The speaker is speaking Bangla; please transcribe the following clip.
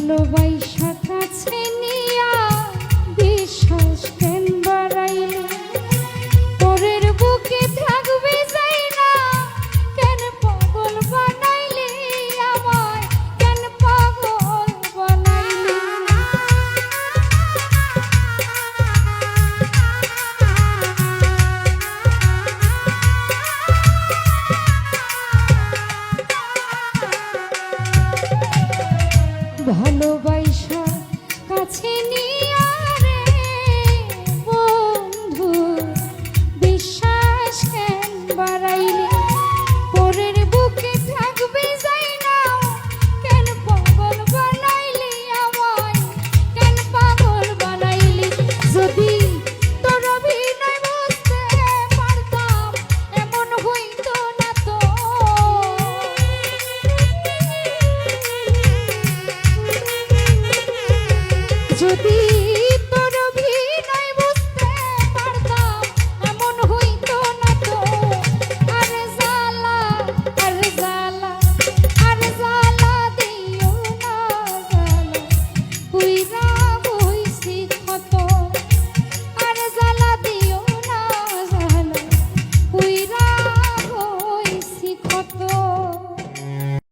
ভালোবাসা কাছে নিয়া বিশ্বাস কেন বাড়াইলে পরের বুকে থাকবে যাই না কেন পাগল বানাইলে আমায় কেন পাগল বানাইলে ভালোবাসা কাছে নিয়া রে বন্ধু বিশ্বাস কেন বাড়াইলে পরের বুকে থাকবে যাই না কেন পাগল বানাইলি আমায় কেন পাগল বানাইলি যদি তোর অভিনয় বুঝতে পারতাম এমন হইতো না তো যদি